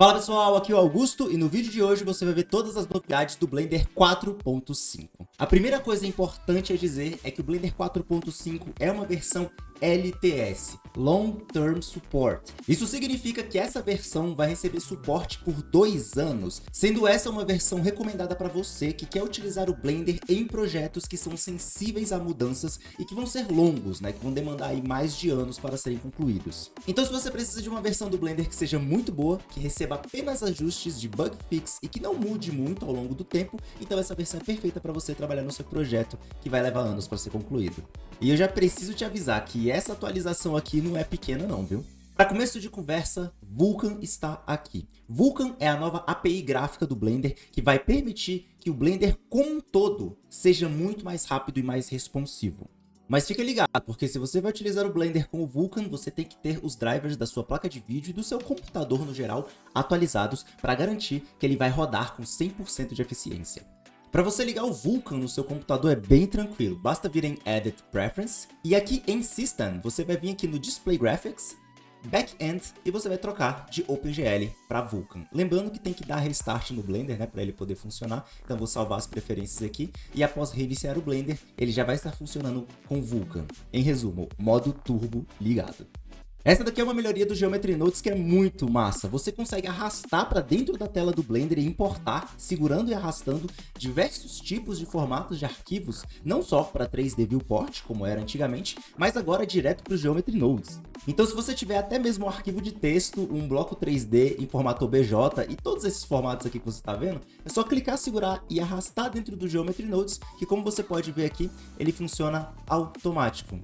Fala pessoal, aqui é o Augusto e no vídeo de hoje você vai ver todas as novidades do Blender 4.5. A primeira coisa importante a dizer é que o Blender 4.5 é uma versão LTS, Long Term Support. Isso significa que essa versão vai receber suporte por 2 anos, sendo essa uma versão recomendada para você que quer utilizar o Blender em projetos que são sensíveis a mudanças e que vão ser longos, né, que vão demandar aí mais de anos para serem concluídos. Então se você precisa de uma versão do Blender que seja muito boa, que receba apenas ajustes de bug fix e que não mude muito ao longo do tempo, então essa versão é perfeita para você trabalhar no seu projeto que vai levar anos para ser concluído. E eu já preciso te avisar que essa atualização aqui não é pequena não, viu? Para começo de conversa, Vulkan está aqui. Vulkan é a nova API gráfica do Blender que vai permitir que o Blender como um todo seja muito mais rápido e mais responsivo. Mas fica ligado, porque se você vai utilizar o Blender com o Vulkan, você tem que ter os drivers da sua placa de vídeo e do seu computador no geral atualizados para garantir que ele vai rodar com 100% de eficiência. Para você ligar o Vulkan no seu computador é bem tranquilo, basta vir em Edit Preference e aqui em System você vai vir aqui no Display Graphics, Backend e você vai trocar de OpenGL para Vulkan. Lembrando que tem que dar restart no Blender, né, para ele poder funcionar, então vou salvar as preferências aqui e após reiniciar o Blender ele já vai estar funcionando com Vulkan. Em resumo, modo turbo ligado. Essa daqui é uma melhoria do Geometry Nodes que é muito massa. Você consegue arrastar para dentro da tela do Blender e importar, segurando e arrastando diversos tipos de formatos de arquivos, não só para 3D Viewport, como era antigamente, mas agora direto para o Geometry Nodes. Então se você tiver até mesmo um arquivo de texto, um bloco 3D em formato OBJ e todos esses formatos aqui que você está vendo, é só clicar, segurar e arrastar dentro do Geometry Nodes, que como você pode ver aqui, ele funciona automático.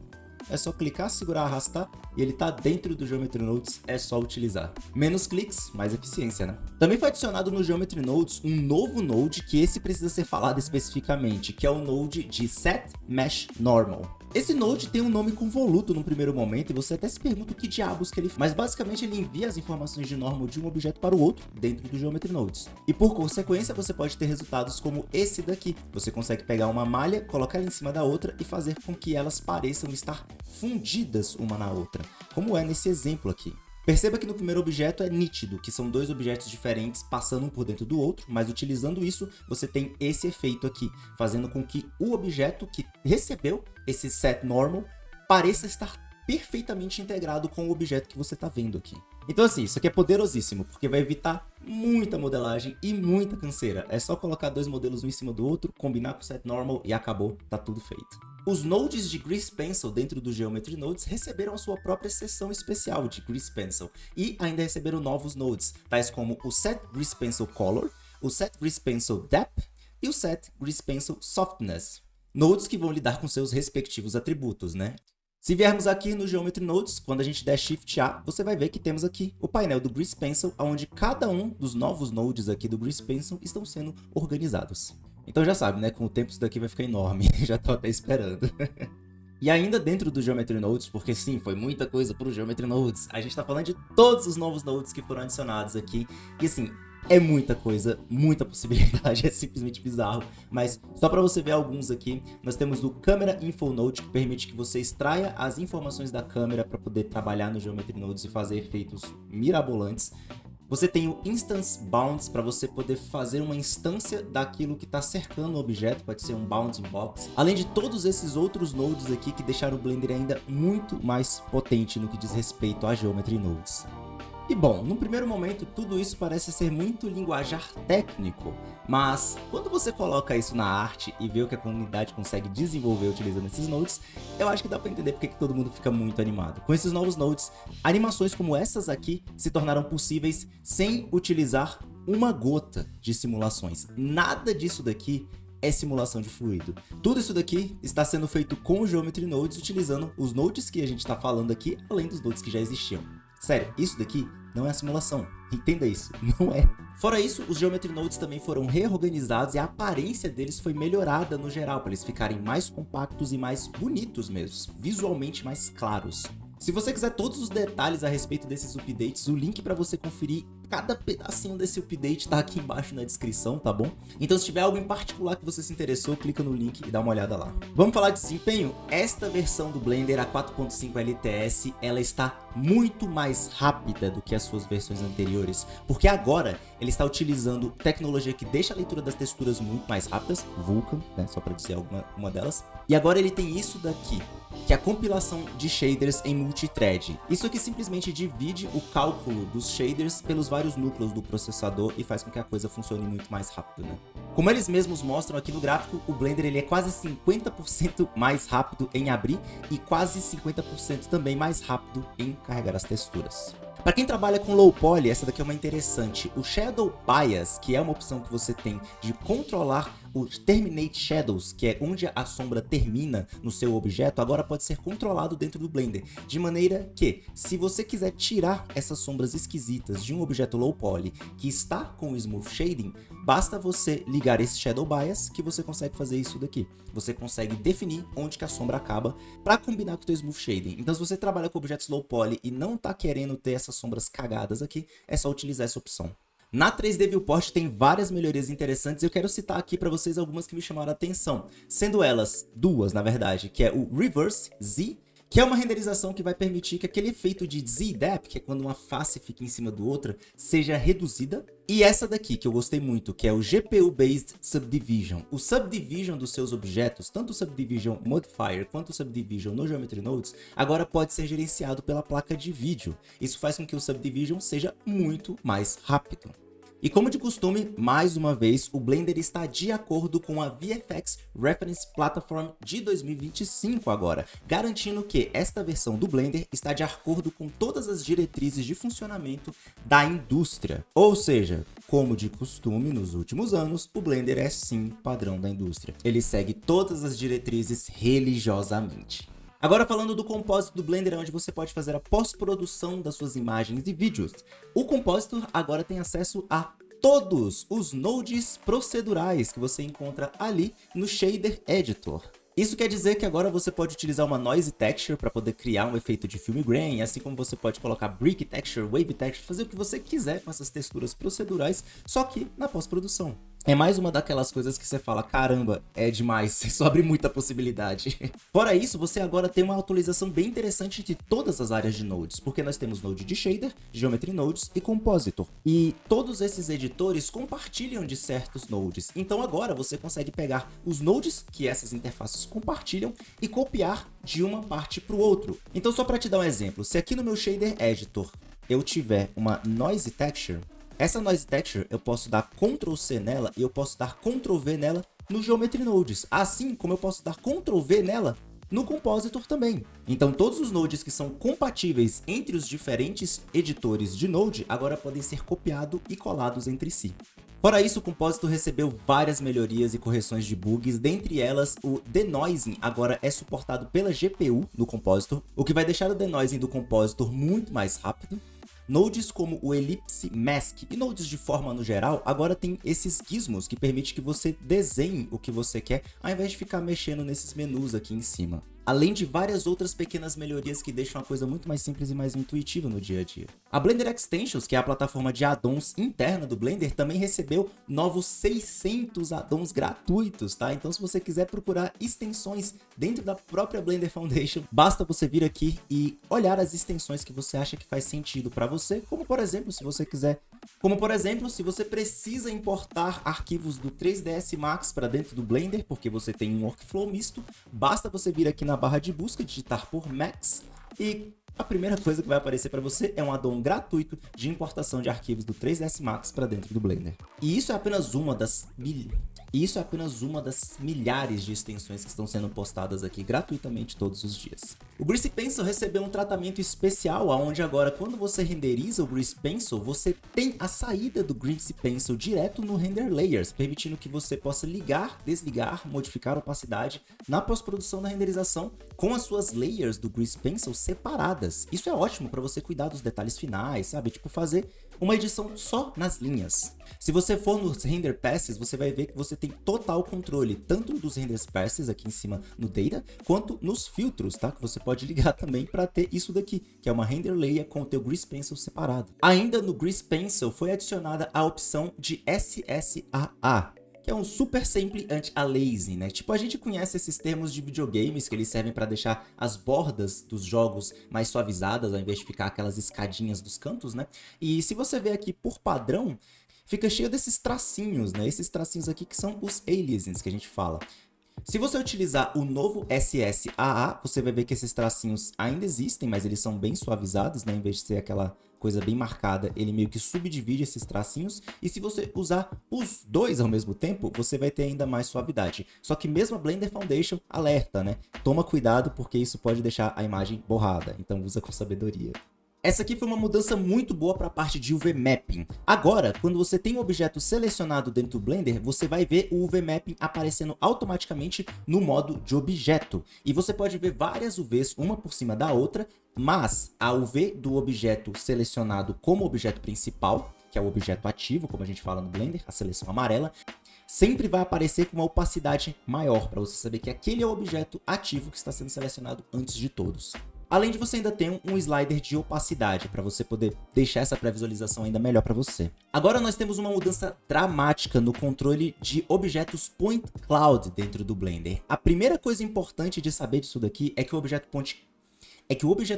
É só clicar, segurar, arrastar e ele tá dentro do Geometry Nodes, é só utilizar. Menos cliques, mais eficiência, né? Também foi adicionado no Geometry Nodes um novo node que esse precisa ser falado especificamente, que é o node de Set Mesh Normal. Esse node tem um nome convoluto no primeiro momento e você até se pergunta o que diabos que ele faz, mas basicamente ele envia as informações de normal de um objeto para o outro dentro do Geometry Nodes. E por consequência você pode ter resultados como esse daqui. Você consegue pegar uma malha, colocar ela em cima da outra e fazer com que elas pareçam estar fundidas uma na outra, como é nesse exemplo aqui. Perceba que no primeiro objeto é nítido, que são 2 objetos diferentes passando um por dentro do outro, mas utilizando isso, você tem esse efeito aqui, fazendo com que o objeto que recebeu esse set normal pareça estar perfeitamente integrado com o objeto que você está vendo aqui. Então assim, isso aqui é poderosíssimo, porque vai evitar muita modelagem e muita canseira. É só colocar 2 modelos um em cima do outro, combinar com o set normal e acabou, tá tudo feito. Os nodes de Grease Pencil dentro do Geometry Nodes receberam a sua própria seção especial de Grease Pencil e ainda receberam novos nodes, tais como o Set Grease Pencil Color, o Set Grease Pencil Depth e o Set Grease Pencil Softness. Nodes que vão lidar com seus respectivos atributos, né? Se viermos aqui no Geometry Nodes, quando a gente der Shift A, você vai ver que temos aqui o painel do Grease Pencil, onde cada um dos novos nodes aqui do Grease Pencil estão sendo organizados. Então já sabe, né? Com o tempo isso daqui vai ficar enorme, já tô até esperando. E ainda dentro do Geometry Nodes, porque sim, foi muita coisa pro Geometry Nodes, a gente tá falando de todos os novos nodes que foram adicionados aqui, e assim, é muita coisa, muita possibilidade, é simplesmente bizarro. Mas só para você ver alguns aqui, nós temos o Camera Info Node, que permite que você extraia as informações da câmera para poder trabalhar no Geometry Nodes e fazer efeitos mirabolantes. Você tem o Instance Bounds para você poder fazer uma instância daquilo que está cercando o objeto, pode ser um Bounding Box. Além de todos esses outros nodes aqui que deixaram o Blender ainda muito mais potente no que diz respeito a Geometry Nodes. E bom, no primeiro momento tudo isso parece ser muito linguajar técnico, mas quando você coloca isso na arte e vê o que a comunidade consegue desenvolver utilizando esses nodes, eu acho que dá para entender porque que todo mundo fica muito animado. Com esses novos nodes, animações como essas aqui se tornaram possíveis sem utilizar uma gota de simulações. Nada disso daqui é simulação de fluido. Tudo isso daqui está sendo feito com o Geometry Nodes, utilizando os nodes que a gente está falando aqui, além dos nodes que já existiam. Sério, isso daqui não é simulação, entenda isso, não é. Fora isso, os Geometry Nodes também foram reorganizados e a aparência deles foi melhorada no geral, para eles ficarem mais compactos e mais bonitos mesmo, visualmente mais claros. Se você quiser todos os detalhes a respeito desses updates, o link para você conferir cada pedacinho desse update tá aqui embaixo na descrição, tá bom? Então se tiver algo em particular que você se interessou, clica no link e dá uma olhada lá. Vamos falar de desempenho? Esta versão do Blender, a 4.5 LTS, ela está muito mais rápida do que as suas versões anteriores, porque agora ele está utilizando tecnologia que deixa a leitura das texturas muito mais rápidas, Vulkan, né, só para dizer uma delas, e agora ele tem isso daqui, que é a compilação de shaders em multithread. Isso aqui simplesmente divide o cálculo dos shaders pelos vários núcleos do processador e faz com que a coisa funcione muito mais rápido, né? Como eles mesmos mostram aqui no gráfico, o Blender ele é quase 50% mais rápido em abrir e quase 50% também mais rápido em carregar as texturas. Para quem trabalha com low poly, essa daqui é uma interessante. O Shadow Bias, que é uma opção que você tem de controlar o Terminate Shadows, que é onde a sombra termina no seu objeto, agora pode ser controlado dentro do Blender, de maneira que, se você quiser tirar essas sombras esquisitas de um objeto low poly que está com o Smooth Shading, basta você ligar esse Shadow Bias que você consegue fazer isso daqui. Você consegue definir onde que a sombra acaba para combinar com o teu Smooth Shading. Então se você trabalha com objetos low poly e não está querendo ter essas sombras cagadas aqui, é só utilizar essa opção. Na 3D Viewport tem várias melhorias interessantes e eu quero citar aqui para vocês algumas que me chamaram a atenção, sendo elas duas, na verdade, que é o Reverse Z, que é uma renderização que vai permitir que aquele efeito de Z-Depth, que é quando uma face fica em cima do outra, seja reduzida. E essa daqui, que eu gostei muito, que é o GPU-Based Subdivision. O Subdivision dos seus objetos, tanto o Subdivision Modifier quanto o Subdivision no Geometry Nodes, agora pode ser gerenciado pela placa de vídeo. Isso faz com que o Subdivision seja muito mais rápido. E como de costume, mais uma vez, o Blender está de acordo com a VFX Reference Platform de 2025 agora, garantindo que esta versão do Blender está de acordo com todas as diretrizes de funcionamento da indústria. Ou seja, como de costume nos últimos anos, o Blender é sim padrão da indústria. Ele segue todas as diretrizes religiosamente. Agora falando do Compositor do Blender, onde você pode fazer a pós-produção das suas imagens e vídeos. O Compositor agora tem acesso a todos os nodes procedurais que você encontra ali no Shader Editor. Isso quer dizer que agora você pode utilizar uma Noise Texture para poder criar um efeito de Film Grain, assim como você pode colocar Brick Texture, Wave Texture, fazer o que você quiser com essas texturas procedurais, só que na pós-produção. É mais uma daquelas coisas que você fala, caramba, é demais, isso abre muita possibilidade. Fora isso, você agora tem uma atualização bem interessante de todas as áreas de nodes, porque nós temos node de shader, geometry nodes e compositor. E todos esses editores compartilham de certos nodes. Então agora você consegue pegar os nodes que essas interfaces compartilham e copiar de uma parte para o outro. Então só para te dar um exemplo, se aqui no meu shader editor eu tiver uma noise texture, essa Noise Texture eu posso dar Ctrl C nela e eu posso dar Ctrl V nela no Geometry Nodes, assim como eu posso dar Ctrl V nela no Compositor também. Então todos os nodes que são compatíveis entre os diferentes editores de node agora podem ser copiados e colados entre si. Fora isso, o Compositor recebeu várias melhorias e correções de bugs, dentre elas o denoising agora é suportado pela GPU no Compositor, o que vai deixar o denoising do Compositor muito mais rápido. Nodes como o Ellipse Mask e nodes de forma no geral agora tem esses gizmos que permite que você desenhe o que você quer ao invés de ficar mexendo nesses menus aqui em cima. Além de várias outras pequenas melhorias que deixam a coisa muito mais simples e mais intuitiva no dia a dia. A Blender Extensions, que é a plataforma de addons interna do Blender, também recebeu novos 600 addons gratuitos, tá? Então se você quiser procurar extensões dentro da própria Blender Foundation, basta você vir aqui e olhar as extensões que você acha que faz sentido para você, como por exemplo, se você precisa importar arquivos do 3ds Max para dentro do Blender, porque você tem um workflow misto, basta você vir aqui na barra de busca, digitar por Max e a primeira coisa que vai aparecer para você é um addon gratuito de importação de arquivos do 3ds Max para dentro do Blender. E isso é apenas uma das milhares de extensões que estão sendo postadas aqui gratuitamente todos os dias. O Grease Pencil recebeu um tratamento especial, onde agora quando você renderiza o Grease Pencil, você tem a saída do Grease Pencil direto no Render Layers, permitindo que você possa ligar, desligar, modificar a opacidade na pós-produção da renderização com as suas layers do Grease Pencil separadas. Isso é ótimo para você cuidar dos detalhes finais, sabe? Tipo, fazer uma edição só nas linhas. Se você for nos render passes, você vai ver que você tem total controle, tanto dos render passes aqui em cima no data, quanto nos filtros, tá? Que você pode ligar também para ter isso daqui, que é uma render layer com o teu Grease Pencil separado. Ainda no Grease Pencil foi adicionada a opção de SSAA, que é um super sample anti-aliasing, né? Tipo, a gente conhece esses termos de videogames que eles servem para deixar as bordas dos jogos mais suavizadas, ao invés de ficar aquelas escadinhas dos cantos, né? E se você ver aqui por padrão, fica cheio desses tracinhos, né? Esses tracinhos aqui que são os aliasings que a gente fala. Se você utilizar o novo SSAA, você vai ver que esses tracinhos ainda existem, mas eles são bem suavizados, né? Em vez de ser aquela coisa bem marcada, ele meio que subdivide esses tracinhos. E se você usar os dois ao mesmo tempo, você vai ter ainda mais suavidade. Só que mesmo a Blender Foundation alerta, né? Toma cuidado porque isso pode deixar a imagem borrada, então usa com sabedoria. Essa aqui foi uma mudança muito boa para a parte de UV Mapping. Agora, quando você tem um objeto selecionado dentro do Blender, você vai ver o UV Mapping aparecendo automaticamente no modo de objeto. E você pode ver várias UVs, uma por cima da outra, mas a UV do objeto selecionado como objeto principal, que é o objeto ativo, como a gente fala no Blender, a seleção amarela, sempre vai aparecer com uma opacidade maior, para você saber que aquele é o objeto ativo que está sendo selecionado antes de todos. Além de você ainda ter um slider de opacidade, para você poder deixar essa pré-visualização ainda melhor para você. Agora nós temos uma mudança dramática no controle de objetos Point Cloud dentro do Blender. A primeira coisa importante de saber disso daqui é que o objeto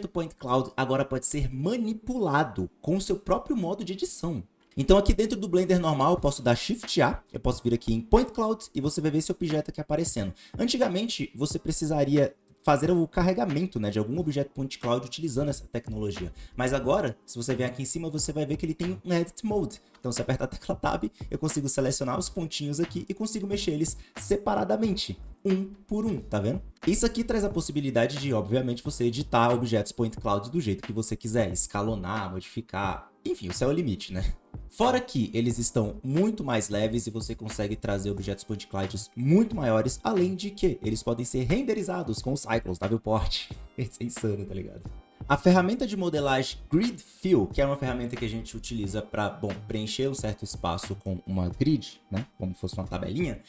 Point Cloud agora pode ser manipulado com o seu próprio modo de edição. Então aqui dentro do Blender normal eu posso dar Shift A, eu posso vir aqui em Point Cloud e você vai ver esse objeto aqui aparecendo. Antigamente você precisaria fazer o carregamento, né, de algum objeto Point Cloud utilizando essa tecnologia. Mas agora, se você vier aqui em cima, você vai ver que ele tem um Edit Mode. Então, se apertar a tecla Tab, eu consigo selecionar os pontinhos aqui e consigo mexer eles separadamente, um por um, tá vendo? Isso aqui traz a possibilidade de, obviamente, você editar objetos Point Cloud do jeito que você quiser, escalonar, modificar, enfim, o céu é o limite, né? Fora que eles estão muito mais leves e você consegue trazer objetos Point Clouds muito maiores, além de que eles podem ser renderizados com os Cycles da Viewport. Isso é insano, tá ligado? A ferramenta de modelagem Grid Fill, que é uma ferramenta que a gente utiliza para, preencher um certo espaço com uma grid, né, como se fosse uma tabelinha,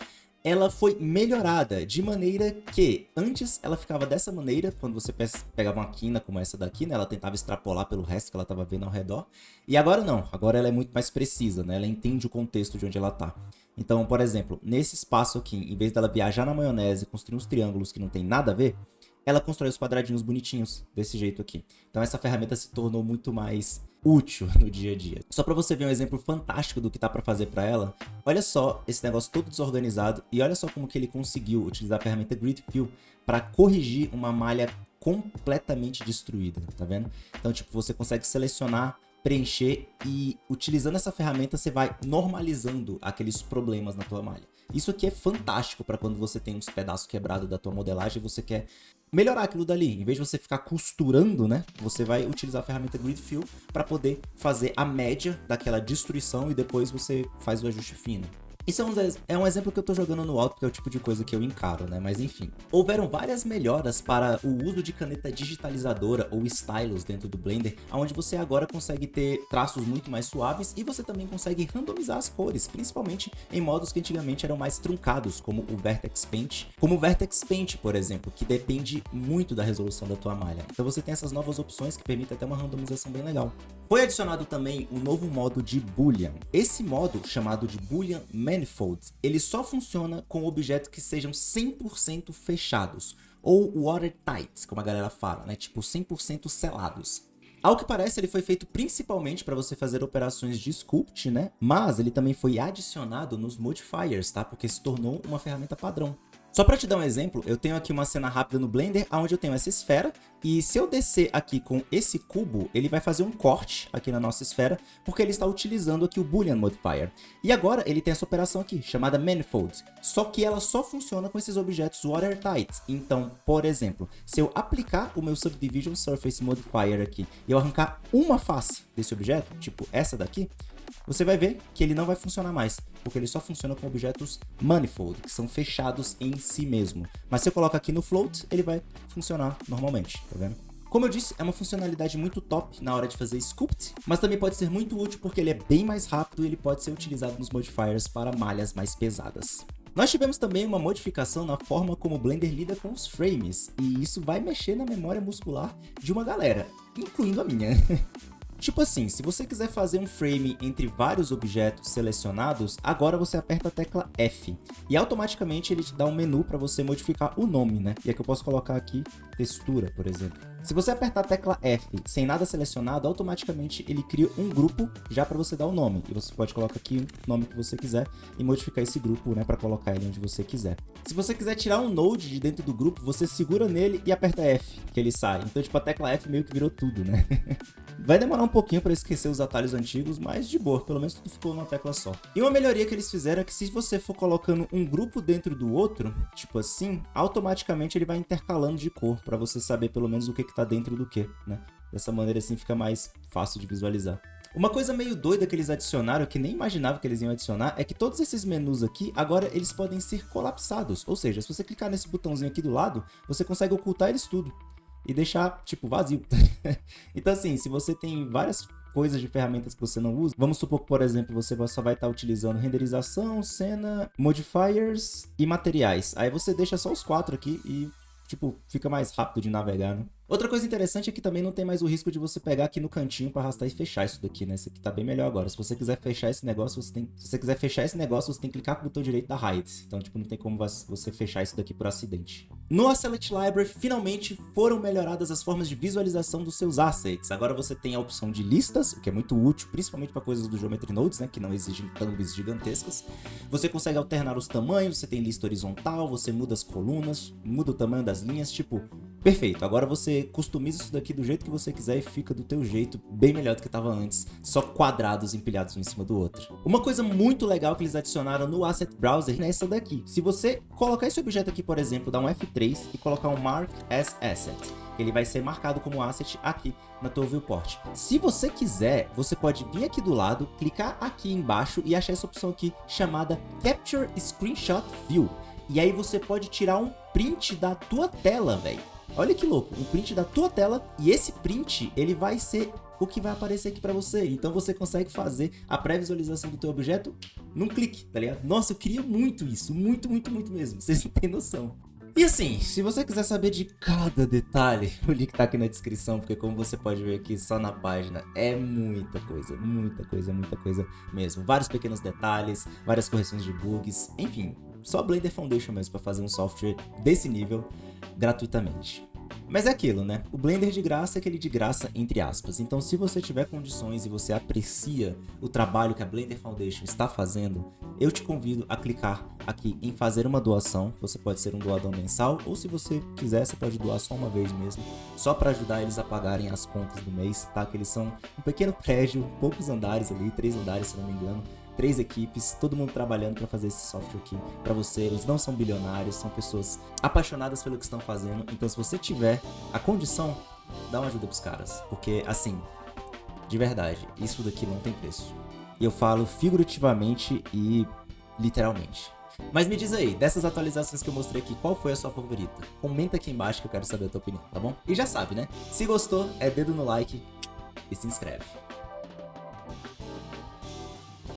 ela foi melhorada de maneira que antes ela ficava dessa maneira, quando você pegava uma quina como essa daqui, né, ela tentava extrapolar pelo resto que ela estava vendo ao redor, e agora não, agora ela é muito mais precisa, né, ela entende o contexto de onde ela está. Então, por exemplo, nesse espaço aqui, em vez dela viajar na maionese e construir uns triângulos que não tem nada a ver, ela constrói os quadradinhos bonitinhos, desse jeito aqui. Então essa ferramenta se tornou muito mais útil no dia a dia. Só para você ver um exemplo fantástico do que tá para fazer para ela, olha só esse negócio todo desorganizado e olha só como que ele conseguiu utilizar a ferramenta Grid Fill para corrigir uma malha completamente destruída, tá vendo? Então, tipo, você consegue selecionar, preencher e utilizando essa ferramenta você vai normalizando aqueles problemas na tua malha. Isso aqui é fantástico para quando você tem uns pedaços quebrados da tua modelagem e você quer melhorar aquilo dali. Em vez de você ficar costurando, né, você vai utilizar a ferramenta Grid Fill para poder fazer a média daquela destruição e depois você faz o ajuste fino. Isso é um exemplo que eu tô jogando no alto, porque é o tipo de coisa que eu encaro, né? Mas enfim. Houveram várias melhoras para o uso de caneta digitalizadora ou stylus dentro do Blender, onde você agora consegue ter traços muito mais suaves e você também consegue randomizar as cores, principalmente em modos que antigamente eram mais truncados, como o Vertex Paint. Como o Vertex Paint, por exemplo, que depende muito da resolução da tua malha. Então você tem essas novas opções que permitem até uma randomização bem legal. Foi adicionado também o novo modo de Boolean. Esse modo, chamado de Boolean Manifold, ele só funciona com objetos que sejam 100% fechados, ou watertight, como a galera fala, né? Tipo 100% selados. Ao que parece, ele foi feito principalmente para você fazer operações de sculpt, né? Mas ele também foi adicionado nos modifiers, tá? Porque se tornou uma ferramenta padrão. Só para te dar um exemplo, eu tenho aqui uma cena rápida no Blender, onde eu tenho essa esfera, e se eu descer aqui com esse cubo, ele vai fazer um corte aqui na nossa esfera, porque ele está utilizando aqui o Boolean Modifier. E agora ele tem essa operação aqui, chamada Manifold, só que ela só funciona com esses objetos watertight. Então, por exemplo, se eu aplicar o meu Subdivision Surface Modifier aqui, e eu arrancar uma face desse objeto, tipo essa daqui, você vai ver que ele não vai funcionar mais, porque ele só funciona com objetos manifold, que são fechados em si mesmo. Mas se eu coloco aqui no float, ele vai funcionar normalmente, tá vendo? Como eu disse, é uma funcionalidade muito top na hora de fazer sculpt, mas também pode ser muito útil porque ele é bem mais rápido e ele pode ser utilizado nos modifiers para malhas mais pesadas. Nós tivemos também uma modificação na forma como o Blender lida com os frames, e isso vai mexer na memória muscular de uma galera, incluindo a minha. Tipo assim, se você quiser fazer um frame entre vários objetos selecionados, agora você aperta a tecla F e automaticamente ele te dá um menu para você modificar o nome, né? E aqui eu posso colocar aqui textura, por exemplo. Se você apertar a tecla F sem nada selecionado, automaticamente ele cria um grupo já para você dar o nome. E você pode colocar aqui o nome que você quiser e modificar esse grupo, né, para colocar ele onde você quiser. Se você quiser tirar um node de dentro do grupo, você segura nele e aperta F, que ele sai. Então, tipo, a tecla F meio que virou tudo, né? Vai demorar um pouquinho para esquecer os atalhos antigos, mas de boa, pelo menos tudo ficou numa tecla só. E uma melhoria que eles fizeram é que se você for colocando um grupo dentro do outro, tipo assim, automaticamente ele vai intercalando de cor, para você saber pelo menos o que tá dentro do que, né? Dessa maneira assim fica mais fácil de visualizar. Uma coisa meio doida que eles adicionaram, que nem imaginava que eles iam adicionar, é que todos esses menus aqui, agora eles podem ser colapsados. Ou seja, se você clicar nesse botãozinho aqui do lado, você consegue ocultar eles tudo e deixar, tipo, vazio. Então assim, se você tem várias coisas de ferramentas que você não usa, vamos supor que, por exemplo, você só vai estar utilizando renderização, cena, modifiers e materiais. Aí você deixa só os 4 aqui e, tipo, fica mais rápido de navegar, né? Outra coisa interessante é que também não tem mais o risco de você pegar aqui no cantinho para arrastar e fechar isso daqui, né? Isso aqui tá bem melhor agora. Se você quiser fechar esse negócio, você tem que clicar com o botão direito da Hide. Então, tipo, não tem como você fechar isso daqui por acidente. No Asset Library, finalmente foram melhoradas as formas de visualização dos seus assets. Agora você tem a opção de listas, o que é muito útil, principalmente para coisas do Geometry Nodes, né? Que não exigem thumbs gigantescas. Você consegue alternar os tamanhos, você tem lista horizontal, você muda as colunas, muda o tamanho das linhas, tipo... Perfeito, agora você customiza isso daqui do jeito que você quiser e fica do teu jeito, bem melhor do que estava antes, só quadrados empilhados um em cima do outro. Uma coisa muito legal que eles adicionaram no Asset Browser é essa daqui. Se você colocar esse objeto aqui, por exemplo, dar um F3 e colocar um Mark as Asset, ele vai ser marcado como asset aqui na tua viewport. Se você quiser, você pode vir aqui do lado, clicar aqui embaixo e achar essa opção aqui chamada Capture Screenshot View. E aí você pode tirar um print da tua tela, velho. Olha que louco, um print da tua tela, e esse print, ele vai ser o que vai aparecer aqui pra você. Então você consegue fazer a pré-visualização do teu objeto num clique, tá ligado? Nossa, eu queria muito isso, muito mesmo, vocês não têm noção. E assim, se você quiser saber de cada detalhe, o link tá aqui na descrição, porque como você pode ver aqui só na página, é muita coisa mesmo. Vários pequenos detalhes, várias correções de bugs, enfim, só Blender Foundation mesmo para fazer um software desse nível gratuitamente. Mas é aquilo, né? O Blender de graça é aquele de graça entre aspas. Então, se você tiver condições e você aprecia o trabalho que a Blender Foundation está fazendo, eu te convido a clicar aqui em fazer uma doação. Você pode ser um doador mensal, ou se você quiser, você pode doar só uma vez mesmo, só para ajudar eles a pagarem as contas do mês, tá? Que eles são um pequeno prédio, poucos andares ali, 3 andares se não me engano. 3 equipes, todo mundo trabalhando para fazer esse software aqui para você. Eles não são bilionários, são pessoas apaixonadas pelo que estão fazendo. Então, se você tiver a condição, dá uma ajuda pros caras, porque assim, de verdade, isso daqui não tem preço. E eu falo figurativamente e literalmente. Mas me diz aí, dessas atualizações que eu mostrei aqui, qual foi a sua favorita? Comenta aqui embaixo que eu quero saber a tua opinião, tá bom? E já sabe, né? Se gostou, é dedo no like e se inscreve.